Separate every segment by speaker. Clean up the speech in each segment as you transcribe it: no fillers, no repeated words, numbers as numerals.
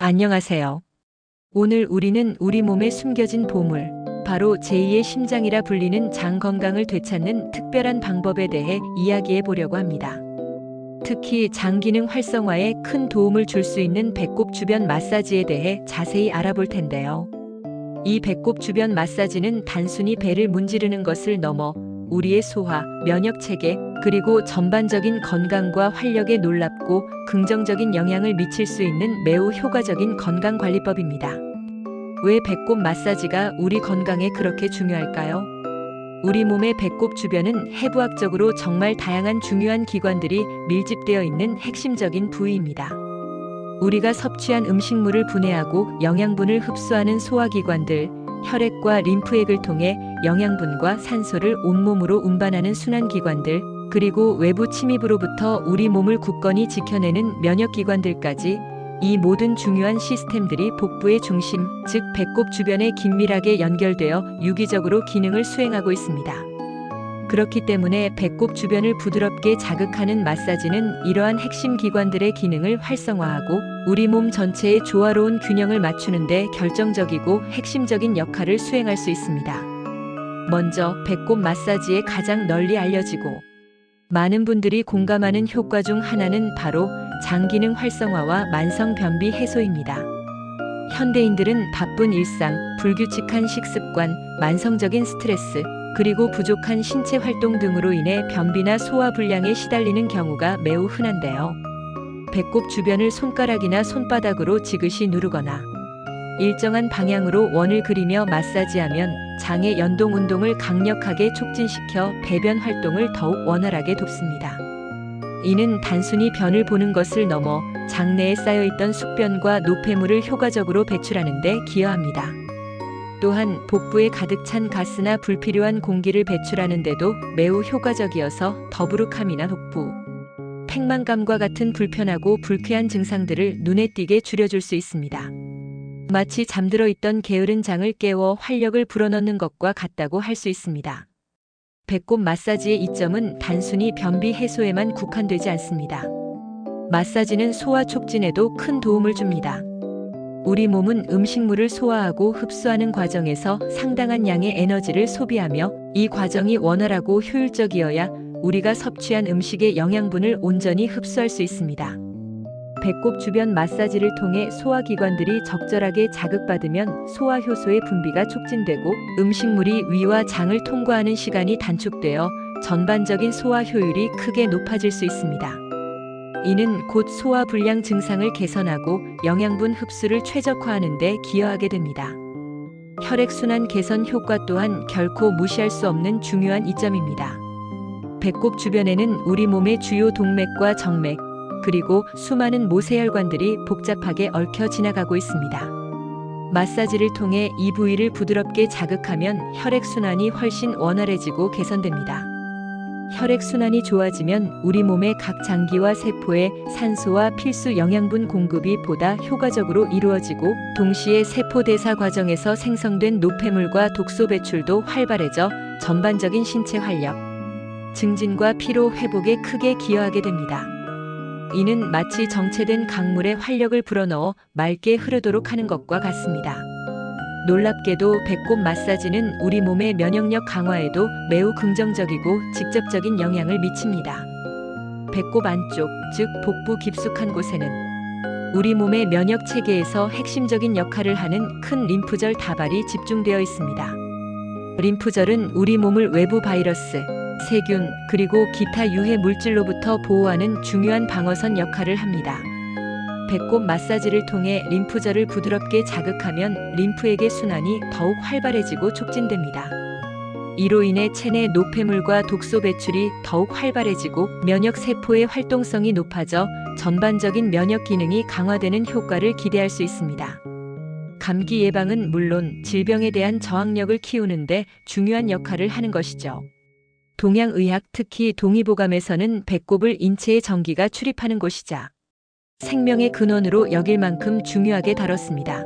Speaker 1: 안녕하세요. 오늘 우리는 우리 몸에 숨겨진 보물, 바로 제2의 심장이라 불리는 장 건강을 되찾는 특별한 방법에 대해 이야기해 보려고 합니다. 특히 장 기능 활성화에 큰 도움을 줄 수 있는 배꼽 주변 마사지에 대해 자세히 알아볼 텐데요. 이 배꼽 주변 마사지는 단순히 배를 문지르는 것을 넘어 우리의 소화, 면역 체계, 그리고 전반적인 건강과 활력에 놀랍고 긍정적인 영향을 미칠 수 있는 매우 효과적인 건강관리법입니다. 왜 배꼽 마사지가 우리 건강에 그렇게 중요할까요? 우리 몸의 배꼽 주변은 해부학적으로 정말 다양한 중요한 기관들이 밀집되어 있는 핵심적인 부위입니다. 우리가 섭취한 음식물을 분해하고 영양분을 흡수하는 소화기관들, 혈액과 림프액을 통해 영양분과 산소를 온몸으로 운반하는 순환기관들, 그리고 외부 침입으로부터 우리 몸을 굳건히 지켜내는 면역기관들까지, 이 모든 중요한 시스템들이 복부의 중심, 즉 배꼽 주변에 긴밀하게 연결되어 유기적으로 기능을 수행하고 있습니다. 그렇기 때문에 배꼽 주변을 부드럽게 자극하는 마사지는 이러한 핵심 기관들의 기능을 활성화하고 우리 몸 전체의 조화로운 균형을 맞추는 데 결정적이고 핵심적인 역할을 수행할 수 있습니다. 먼저 배꼽 마사지의 가장 널리 알려지고 많은 분들이 공감하는 효과 중 하나는 바로 장 기능 활성화와 만성 변비 해소입니다. 현대인들은 바쁜 일상, 불규칙한 식습관, 만성적인 스트레스, 그리고 부족한 신체 활동 등으로 인해 변비나 소화 불량에 시달리는 경우가 매우 흔한데요. 배꼽 주변을 손가락이나 손바닥으로 지그시 누르거나 일정한 방향으로 원을 그리며 마사지하면 장의 연동 운동을 강력하게 촉진시켜 배변 활동을 더욱 원활하게 돕습니다. 이는 단순히 변을 보는 것을 넘어 장내에 쌓여있던 숙변과 노폐물을 효과적으로 배출하는 데 기여합니다. 또한 복부에 가득 찬 가스나 불필요한 공기를 배출하는 데도 매우 효과적이어서 더부룩함이나 독부, 팽만감과 같은 불편하고 불쾌한 증상들을 눈에 띄게 줄여줄 수 있습니다. 마치 잠들어 있던 게으른 장을 깨워 활력을 불어넣는 것과 같다고 할 수 있습니다. 배꼽 마사지의 이점은 단순히 변비 해소에만 국한되지 않습니다. 마사지는 소화 촉진에도 큰 도움을 줍니다. 우리 몸은 음식물을 소화하고 흡수하는 과정에서 상당한 양의 에너지를 소비하며 이 과정이 원활하고 효율적이어야 우리가 섭취한 음식의 영양분을 온전히 흡수할 수 있습니다. 배꼽 주변 마사지를 통해 소화기관들이 적절하게 자극받으면 소화효소의 분비가 촉진되고 음식물이 위와 장을 통과하는 시간이 단축되어 전반적인 소화 효율이 크게 높아질 수 있습니다. 이는 곧 소화 불량 증상을 개선하고 영양분 흡수를 최적화하는 데 기여하게 됩니다. 혈액순환 개선 효과 또한 결코 무시할 수 없는 중요한 이점입니다. 배꼽 주변에는 우리 몸의 주요 동맥과 정맥, 그리고 수많은 모세혈관들이 복잡하게 얽혀 지나가고 있습니다. 마사지를 통해 이 부위를 부드럽게 자극하면 혈액순환이 훨씬 원활해지고 개선됩니다. 혈액순환이 좋아지면 우리 몸의 각 장기와 세포에 산소와 필수 영양분 공급이 보다 효과적으로 이루어지고 동시에 세포 대사 과정에서 생성된 노폐물과 독소 배출도 활발해져 전반적인 신체 활력 증진과 피로 회복에 크게 기여하게 됩니다. 이는 마치 정체된 강물에 활력을 불어넣어 맑게 흐르도록 하는 것과 같습니다. 놀랍게도 배꼽 마사지는 우리 몸의 면역력 강화에도 매우 긍정적이고 직접적인 영향을 미칩니다. 배꼽 안쪽, 즉 복부 깊숙한 곳에는 우리 몸의 면역 체계에서 핵심적인 역할을 하는 큰 림프절 다발이 집중되어 있습니다. 림프절은 우리 몸을 외부 바이러스, 세균, 그리고 기타 유해 물질로부터 보호하는 중요한 방어선 역할을 합니다. 배꼽 마사지를 통해 림프절을 부드럽게 자극하면 림프액의 순환이 더욱 활발해지고 촉진됩니다. 이로 인해 체내 노폐물과 독소 배출이 더욱 활발해지고 면역 세포의 활동성이 높아져 전반적인 면역 기능이 강화되는 효과를 기대할 수 있습니다. 감기 예방은 물론 질병에 대한 저항력을 키우는 데 중요한 역할을 하는 것이죠. 동양의학, 특히 동의보감에서는 배꼽을 인체의 전기가 출입하는 곳이자 생명의 근원으로 여길 만큼 중요하게 다뤘습니다.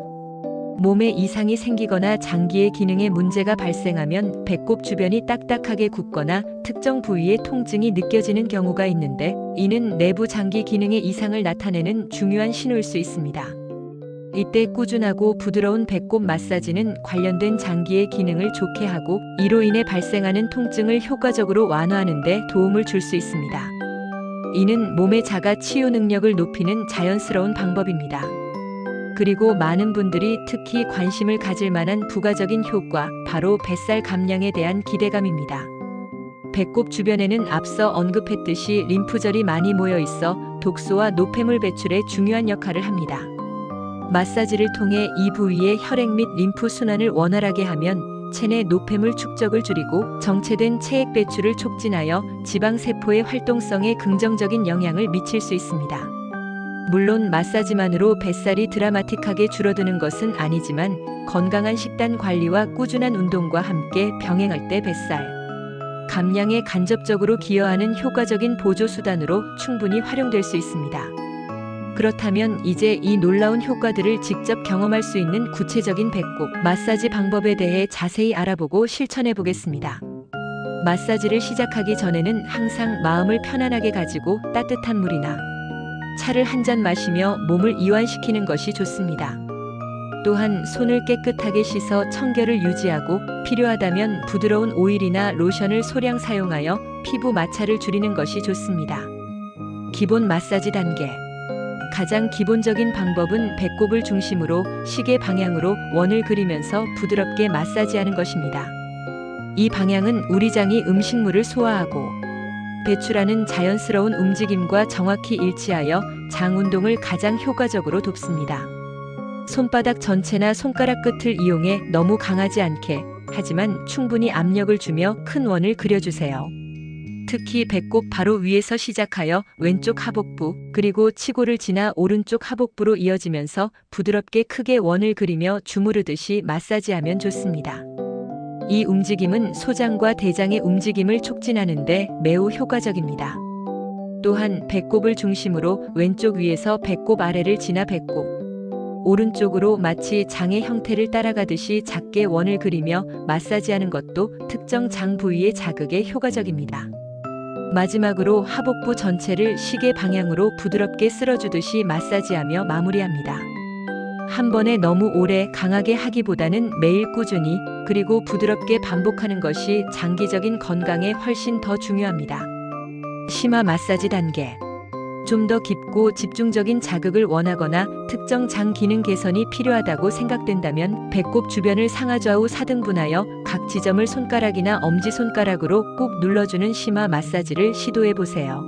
Speaker 1: 몸에 이상이 생기거나 장기의 기능에 문제가 발생하면 배꼽 주변이 딱딱하게 굽거나 특정 부위의 통증이 느껴지는 경우가 있는데, 이는 내부 장기 기능의 이상을 나타내는 중요한 신호일 수 있습니다. 이때 꾸준하고 부드러운 배꼽 마사지는 관련된 장기의 기능을 좋게 하고 이로 인해 발생하는 통증을 효과적으로 완화하는 데 도움을 줄 수 있습니다. 이는 몸의 자가 치유 능력을 높이는 자연스러운 방법입니다. 그리고 많은 분들이 특히 관심을 가질 만한 부가적인 효과, 바로 뱃살 감량에 대한 기대감입니다. 배꼽 주변에는 앞서 언급했듯이 림프절이 많이 모여 있어 독소와 노폐물 배출에 중요한 역할을 합니다. 마사지를 통해 이 부위의 혈액 및 림프 순환을 원활하게 하면 체내 노폐물 축적을 줄이고 정체된 체액 배출을 촉진하여 지방세포의 활동성에 긍정적인 영향을 미칠 수 있습니다. 물론 마사지만으로 뱃살이 드라마틱하게 줄어드는 것은 아니지만 건강한 식단 관리와 꾸준한 운동과 함께 병행할 때 뱃살 감량에 간접적으로 기여하는 효과적인 보조 수단으로 충분히 활용될 수 있습니다. 그렇다면 이제 이 놀라운 효과들을 직접 경험할 수 있는 구체적인 배꼽 마사지 방법에 대해 자세히 알아보고 실천해 보겠습니다. 마사지를 시작하기 전에는 항상 마음을 편안하게 가지고 따뜻한 물이나 차를 한 잔 마시며 몸을 이완시키는 것이 좋습니다. 또한 손을 깨끗하게 씻어 청결을 유지하고 필요하다면 부드러운 오일이나 로션을 소량 사용하여 피부 마찰을 줄이는 것이 좋습니다. 기본 마사지 단계. 가장 기본적인 방법은 배꼽을 중심으로 시계 방향으로 원을 그리면서 부드럽게 마사지하는 것입니다. 이 방향은 우리 장이 음식물을 소화하고 배출하는 자연스러운 움직임과 정확히 일치하여 장 운동을 가장 효과적으로 돕습니다. 손바닥 전체나 손가락 끝을 이용해 너무 강하지 않게, 하지만 충분히 압력을 주며 큰 원을 그려주세요. 특히 배꼽 바로 위에서 시작하여 왼쪽 하복부, 그리고 치골을 지나 오른쪽 하복부로 이어지면서 부드럽게 크게 원을 그리며 주무르듯이 마사지하면 좋습니다. 이 움직임은 소장과 대장의 움직임을 촉진하는 데 매우 효과적입니다. 또한 배꼽을 중심으로 왼쪽 위에서 배꼽 아래를 지나 배꼽 오른쪽으로 마치 장의 형태를 따라가듯이 작게 원을 그리며 마사지하는 것도 특정 장 부위의 자극에 효과적입니다. 마지막으로 하복부 전체를 시계 방향으로 부드럽게 쓸어주듯이 마사지하며 마무리합니다. 한 번에 너무 오래 강하게 하기보다는 매일 꾸준히 그리고 부드럽게 반복하는 것이 장기적인 건강에 훨씬 더 중요합니다. 심화 마사지 단계. 좀 더 깊고 집중적인 자극을 원하거나 특정 장 기능 개선이 필요하다고 생각된다면 배꼽 주변을 상하좌우 4등분하여 각 지점을 손가락이나 엄지손가락으로 꾹 눌러주는 심화 마사지를 시도해 보세요.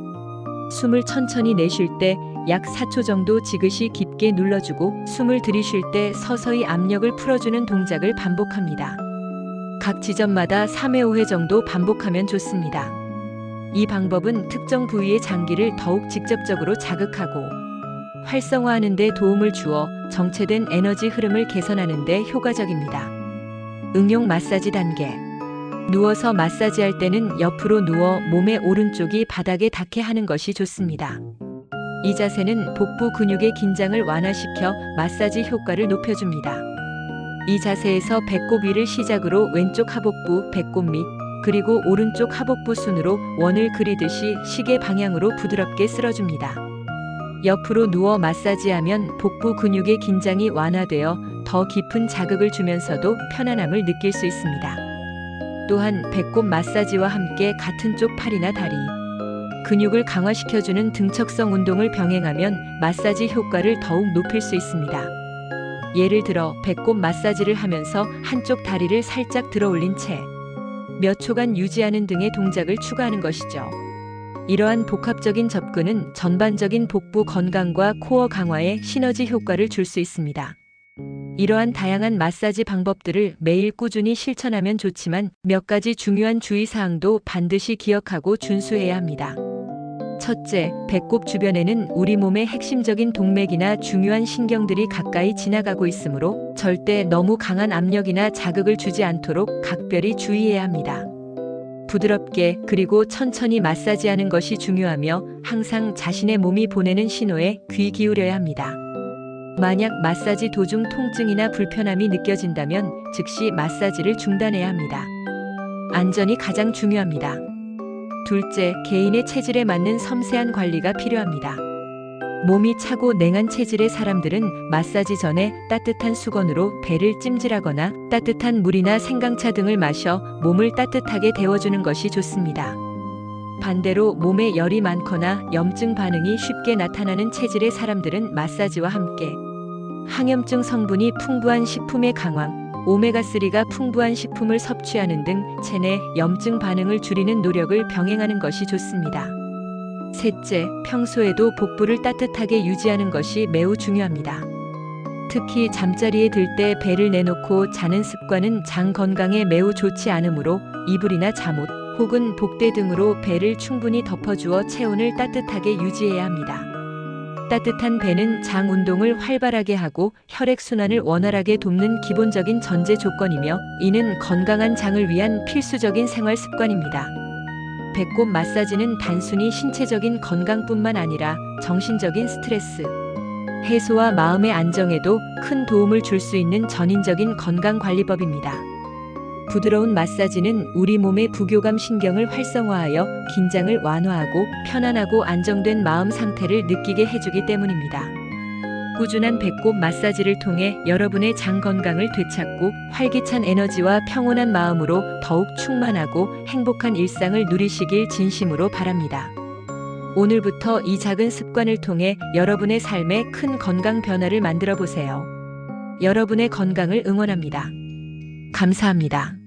Speaker 1: 숨을 천천히 내쉴 때 약 4초 정도 지그시 깊게 눌러주고 숨을 들이쉴 때 서서히 압력을 풀어주는 동작을 반복합니다. 각 지점마다 3회 5회 정도 반복하면 좋습니다. 이 방법은 특정 부위의 장기를 더욱 직접적으로 자극하고 활성화하는 데 도움을 주어 정체된 에너지 흐름을 개선하는 데 효과적입니다. 응용 마사지 단계. 누워서 마사지할 때는 옆으로 누워 몸의 오른쪽이 바닥에 닿게 하는 것이 좋습니다. 이 자세는 복부 근육의 긴장을 완화시켜 마사지 효과를 높여줍니다. 이 자세에서 배꼽 위를 시작으로 왼쪽 하복부, 배꼽 밑, 그리고 오른쪽 하복부 순으로 원을 그리듯이 시계 방향으로 부드럽게 쓸어줍니다. 옆으로 누워 마사지하면 복부 근육의 긴장이 완화되어 더 깊은 자극을 주면서도 편안함을 느낄 수 있습니다. 또한 배꼽 마사지와 함께 같은 쪽 팔이나 다리, 근육을 강화시켜주는 등척성 운동을 병행하면 마사지 효과를 더욱 높일 수 있습니다. 예를 들어 배꼽 마사지를 하면서 한쪽 다리를 살짝 들어 올린 채 몇 초간 유지하는 등의 동작을 추가하는 것이죠. 이러한 복합적인 접근은 전반적인 복부 건강과 코어 강화에 시너지 효과를 줄 수 있습니다. 이러한 다양한 마사지 방법들을 매일 꾸준히 실천하면 좋지만 몇 가지 중요한 주의사항도 반드시 기억하고 준수해야 합니다. 첫째, 배꼽 주변에는 우리 몸의 핵심적인 동맥이나 중요한 신경들이 가까이 지나가고 있으므로 절대 너무 강한 압력이나 자극을 주지 않도록 각별히 주의해야 합니다. 부드럽게 그리고 천천히 마사지하는 것이 중요하며 항상 자신의 몸이 보내는 신호에 귀 기울여야 합니다. 만약 마사지 도중 통증이나 불편함이 느껴진다면 즉시 마사지를 중단해야 합니다. 안전이 가장 중요합니다. 둘째, 개인의 체질에 맞는 섬세한 관리가 필요합니다. 몸이 차고 냉한 체질의 사람들은 마사지 전에 따뜻한 수건으로 배를 찜질하거나 따뜻한 물이나 생강차 등을 마셔 몸을 따뜻하게 데워주는 것이 좋습니다. 반대로 몸에 열이 많거나 염증 반응이 쉽게 나타나는 체질의 사람들은 마사지와 함께 항염증 성분이 풍부한 식품의 강황, 오메가3가 풍부한 식품을 섭취하는 등 체내 염증 반응을 줄이는 노력을 병행하는 것이 좋습니다. 셋째, 평소에도 복부를 따뜻하게 유지하는 것이 매우 중요합니다. 특히 잠자리에 들 때 배를 내놓고 자는 습관은 장 건강에 매우 좋지 않으므로 이불이나 잠옷 혹은 복대 등으로 배를 충분히 덮어주어 체온을 따뜻하게 유지해야 합니다. 따뜻한 배는 장 운동을 활발하게 하고 혈액순환을 원활하게 돕는 기본적인 전제 조건이며 이는 건강한 장을 위한 필수적인 생활 습관입니다. 배꼽 마사지는 단순히 신체적인 건강뿐만 아니라 정신적인 스트레스 해소와 마음의 안정에도 큰 도움을 줄 수 있는 전인적인 건강관리법입니다. 부드러운 마사지는 우리 몸의 부교감 신경을 활성화하여 긴장을 완화하고 편안하고 안정된 마음 상태를 느끼게 해주기 때문입니다. 꾸준한 배꼽 마사지를 통해 여러분의 장 건강을 되찾고 활기찬 에너지와 평온한 마음으로 더욱 충만하고 행복한 일상을 누리시길 진심으로 바랍니다. 오늘부터 이 작은 습관을 통해 여러분의 삶에 큰 건강 변화를 만들어 보세요. 여러분의 건강을 응원합니다. 감사합니다.